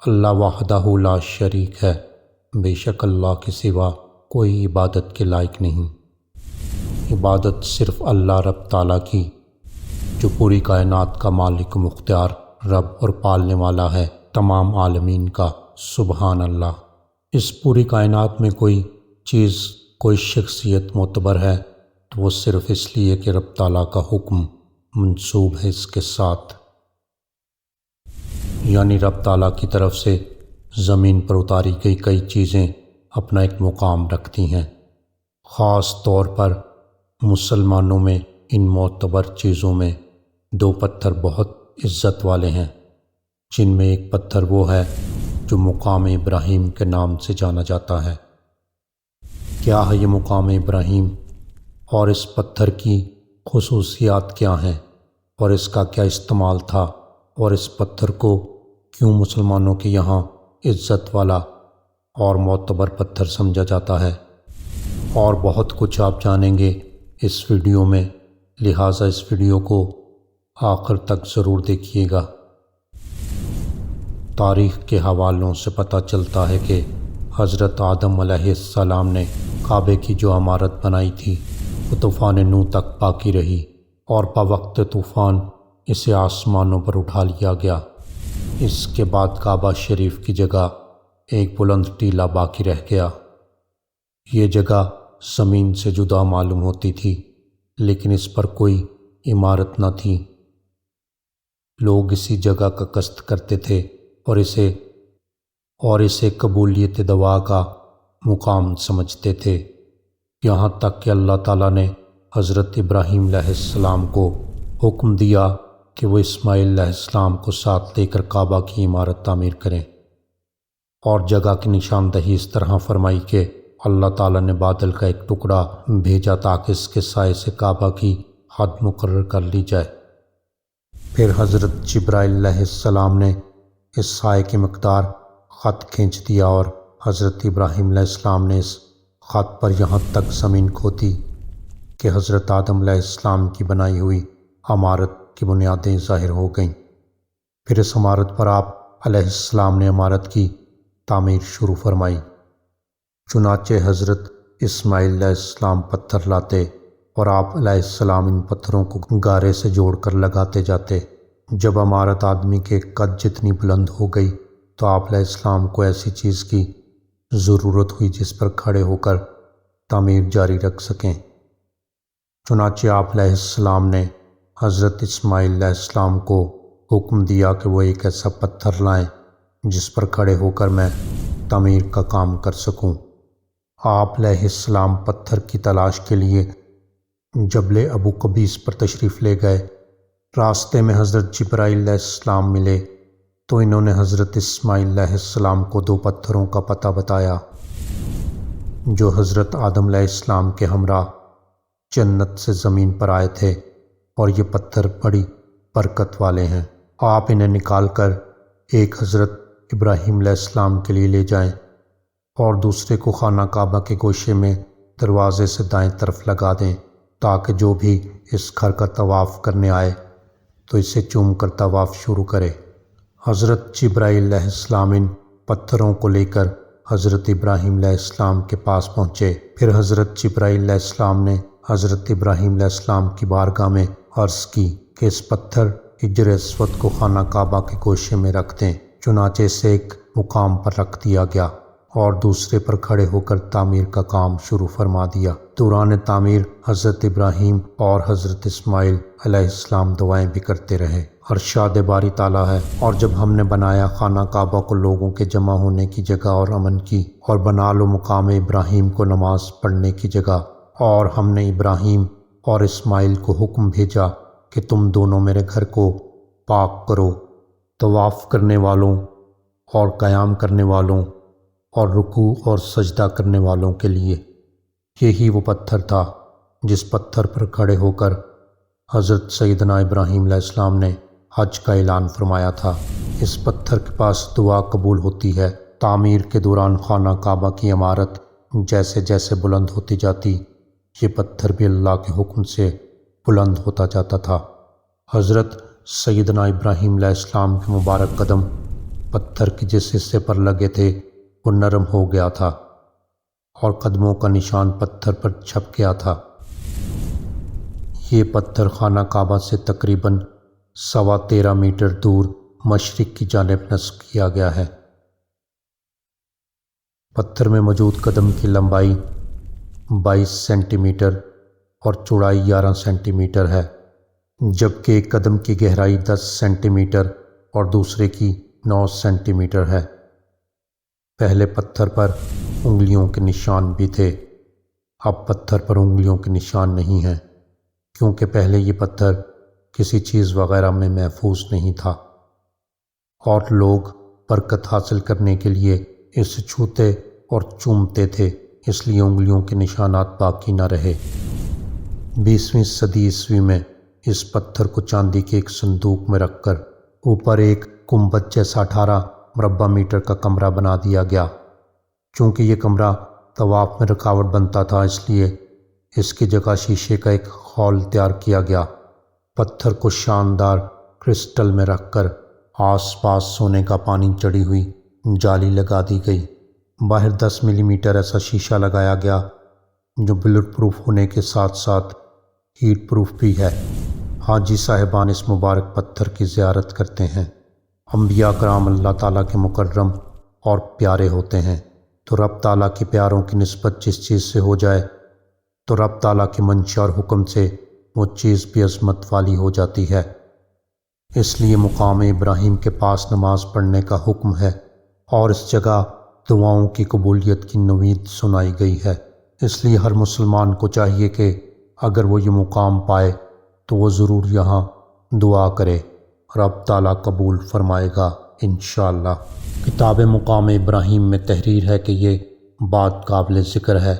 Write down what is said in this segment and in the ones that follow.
اللہ وحدہ لا شریک ہے، بے شک اللہ کے سوا کوئی عبادت کے لائق نہیں۔ عبادت صرف اللہ رب تعالیٰ کی، جو پوری کائنات کا مالک و مختار رب اور پالنے والا ہے تمام عالمین کا۔ سبحان اللہ۔ اس پوری کائنات میں کوئی چیز، کوئی شخصیت معتبر ہے تو وہ صرف اس لیے کہ رب تعالیٰ کا حکم منسوب ہے اس کے ساتھ، یعنی رب تعالیٰ کی طرف سے زمین پر اتاری گئی کئی چیزیں اپنا ایک مقام رکھتی ہیں۔ خاص طور پر مسلمانوں میں ان معتبر چیزوں میں دو پتھر بہت عزت والے ہیں، جن میں ایک پتھر وہ ہے جو مقام ابراہیم کے نام سے جانا جاتا ہے۔ کیا ہے یہ مقام ابراہیم اور اس پتھر کی خصوصیات کیا ہیں اور اس کا کیا استعمال تھا اور اس پتھر کو کیوں مسلمانوں کے یہاں عزت والا اور معتبر پتھر سمجھا جاتا ہے، اور بہت کچھ آپ جانیں گے اس ویڈیو میں، لہٰذا اس ویڈیو کو آخر تک ضرور دیکھیے گا۔ تاریخ کے حوالوں سے پتہ چلتا ہے کہ حضرت آدم علیہ السلام نے کعبے کی جو عمارت بنائی تھی وہ طوفان نوح تک باقی رہی، اور بوقت طوفان اسے آسمانوں پر اٹھا لیا گیا۔ اس کے بعد کعبہ شریف کی جگہ ایک بلند ٹیلہ باقی رہ گیا۔ یہ جگہ زمین سے جدا معلوم ہوتی تھی، لیکن اس پر کوئی عمارت نہ تھی۔ لوگ اسی جگہ کا قصد کرتے تھے اور اسے قبولیت دعا کا مقام سمجھتے تھے، یہاں تک کہ اللہ تعالیٰ نے حضرت ابراہیم علیہ السلام کو حکم دیا کہ وہ اسماعیل علیہ السلام کو ساتھ لے کر کعبہ کی عمارت تعمیر کریں، اور جگہ کی نشاندہی اس طرح فرمائی کہ اللہ تعالیٰ نے بادل کا ایک ٹکڑا بھیجا تاکہ اس کے سائے سے کعبہ کی حد مقرر کر لی جائے۔ پھر حضرت جبرائیل علیہ السلام نے اس سائے کی مقدار خط کھینچ دیا، اور حضرت ابراہیم علیہ السلام نے اس خط پر یہاں تک زمین کھودی کہ حضرت آدم علیہ السلام کی بنائی ہوئی عمارت کی بنیادیں ظاہر ہو گئیں۔ پھر اس عمارت پر آپ علیہ السلام نے عمارت کی تعمیر شروع فرمائی۔ چنانچہ حضرت اسماعیل علیہ السلام پتھر لاتے اور آپ علیہ السلام ان پتھروں کو گارے سے جوڑ کر لگاتے جاتے۔ جب عمارت آدمی کے قد جتنی بلند ہو گئی تو آپ علیہ السلام کو ایسی چیز کی ضرورت ہوئی جس پر کھڑے ہو کر تعمیر جاری رکھ سکیں۔ چنانچہ آپ علیہ السلام نے حضرت اسماعیل علیہ السلام کو حکم دیا کہ وہ ایک ایسا پتھر لائیں جس پر کھڑے ہو کر میں تعمیر کا کام کر سکوں۔ آپ علیہ السلام پتھر کی تلاش کے لیے جبل ابو قبیس پر تشریف لے گئے۔ راستے میں حضرت جبرائیل علیہ السلام ملے تو انہوں نے حضرت اسماعیل علیہ السلام کو دو پتھروں کا پتہ بتایا جو حضرت آدم علیہ السلام کے ہمراہ جنت سے زمین پر آئے تھے، اور یہ پتھر بڑی برکت والے ہیں۔ آپ انہیں نکال کر ایک حضرت ابراہیم علیہ السلام کے لیے لے جائیں اور دوسرے کو خانہ کعبہ کے گوشے میں دروازے سے دائیں طرف لگا دیں، تاکہ جو بھی اس گھر کا طواف کرنے آئے تو اسے چوم کر طواف شروع کرے۔ حضرت جبرائیل علیہ السلام ان پتھروں کو لے کر حضرت ابراہیم علیہ السلام کے پاس پہنچے۔ پھر حضرت جبرائیل علیہ السلام نے حضرت ابراہیم علیہ السلام کی بارگاہ میں عرض کی کہ اس پتھر حجر اسود کو خانہ کعبہ کے گوشے میں رکھ دیں۔ چنانچہ اسے ایک مقام پر رکھ دیا گیا اور دوسرے پر کھڑے ہو کر تعمیر کا کام شروع فرما دیا۔ دوران تعمیر حضرت ابراہیم اور حضرت اسماعیل علیہ السلام دعائیں بھی کرتے رہے۔ ارشاد باری تعالیٰ ہے، اور جب ہم نے بنایا خانہ کعبہ کو لوگوں کے جمع ہونے کی جگہ اور امن کی، اور بنا لو مقام ابراہیم کو نماز پڑھنے کی جگہ، اور ہم نے ابراہیم اور اسماعیل کو حکم بھیجا کہ تم دونوں میرے گھر کو پاک کرو، طواف کرنے والوں اور قیام کرنے والوں اور رکوع اور سجدہ کرنے والوں کے لیے۔ یہی وہ پتھر تھا جس پتھر پر کھڑے ہو کر حضرت سیدنا ابراہیم علیہ السلام نے حج کا اعلان فرمایا تھا۔ اس پتھر کے پاس دعا قبول ہوتی ہے۔ تعمیر کے دوران خانہ کعبہ کی عمارت جیسے جیسے بلند ہوتی جاتی، یہ پتھر بھی اللہ کے حکم سے بلند ہوتا جاتا تھا۔ حضرت سیدنا ابراہیم علیہ السلام کے مبارک قدم پتھر کے جس حصے پر لگے تھے وہ نرم ہو گیا تھا اور قدموں کا نشان پتھر پر چھپ گیا تھا۔ یہ پتھر خانہ کعبہ سے تقریباً 13.25 میٹر دور مشرق کی جانب نصب کیا گیا ہے۔ پتھر میں موجود قدم کی لمبائی 22 سینٹی میٹر اور چوڑائی 11 سینٹی میٹر ہے، جبکہ ایک قدم کی گہرائی 10 سینٹی میٹر اور دوسرے کی 9 سینٹی میٹر ہے۔ پہلے پتھر پر انگلیوں کے نشان بھی تھے، اب پتھر پر انگلیوں کے نشان نہیں ہیں، کیونکہ پہلے یہ پتھر کسی چیز وغیرہ میں محفوظ نہیں تھا اور لوگ برکت حاصل کرنے کے لیے اسے چھوتے اور چومتے تھے، اس لیے انگلیوں کے نشانات باقی نہ رہے۔ 20ویں صدی عیسوی میں اس پتھر کو چاندی کے ایک صندوق میں رکھ کر اوپر ایک گنبد جیسا 18 مربع میٹر کا کمرہ بنا دیا گیا۔ چونکہ یہ کمرہ طواف میں رکاوٹ بنتا تھا، اس لیے اس کی جگہ شیشے کا ایک خول تیار کیا گیا۔ پتھر کو شاندار کرسٹل میں رکھ کر آس پاس سونے کا پانی چڑھی ہوئی جالی لگا دی گئی۔ باہر 10 ملی میٹر ایسا شیشہ لگایا گیا جو بلٹ پروف ہونے کے ساتھ ساتھ ہیٹ پروف بھی ہے۔ حاجی صاحبان اس مبارک پتھر کی زیارت کرتے ہیں۔ انبیاء کرام اللہ تعالیٰ کے مکرم اور پیارے ہوتے ہیں، تو رب تعالیٰ کے پیاروں کی نسبت جس چیز سے ہو جائے تو رب تعالیٰ کے منشا اور حکم سے وہ چیز بھی عظمت والی ہو جاتی ہے۔ اس لیے مقام ابراہیم کے پاس نماز پڑھنے کا حکم ہے اور اس جگہ دعاؤں کی قبولیت کی نوید سنائی گئی ہے۔ اس لیے ہر مسلمان کو چاہیے کہ اگر وہ یہ مقام پائے تو وہ ضرور یہاں دعا کرے، رب تعالیٰ قبول فرمائے گا انشاءاللہ۔ کتاب مقام ابراہیم میں تحریر ہے کہ یہ بات قابل ذکر ہے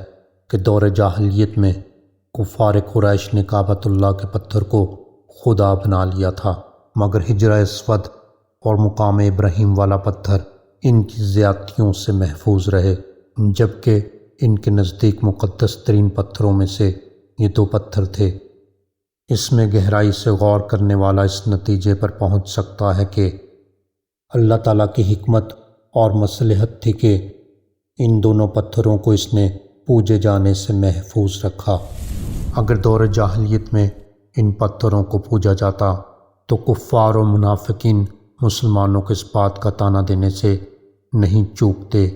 کہ دور جاہلیت میں کفار قریش نے کعبۃ اللہ کے پتھر کو خدا بنا لیا تھا، مگر حجرہ اسود اور مقام ابراہیم والا پتھر ان کی زیادتیوں سے محفوظ رہے، جبکہ ان کے نزدیک مقدس ترین پتھروں میں سے یہ 2 پتھر تھے۔ اس میں گہرائی سے غور کرنے والا اس نتیجے پر پہنچ سکتا ہے کہ اللہ تعالیٰ کی حکمت اور مصلحت تھی کہ ان دونوں پتھروں کو اس نے پوجے جانے سے محفوظ رکھا۔ اگر دور جاہلیت میں ان پتھروں کو پوجا جاتا تو کفار و منافقین مسلمانوں کو اس بات کا طعنہ دینے سے نہیں چوکتے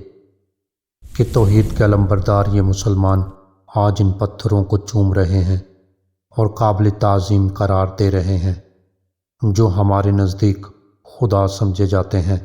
کہ توحید کے علمبردار یہ مسلمان آج ان پتھروں کو چوم رہے ہیں اور قابل تعظیم قرار دے رہے ہیں، جو ہمارے نزدیک خدا سمجھے جاتے ہیں۔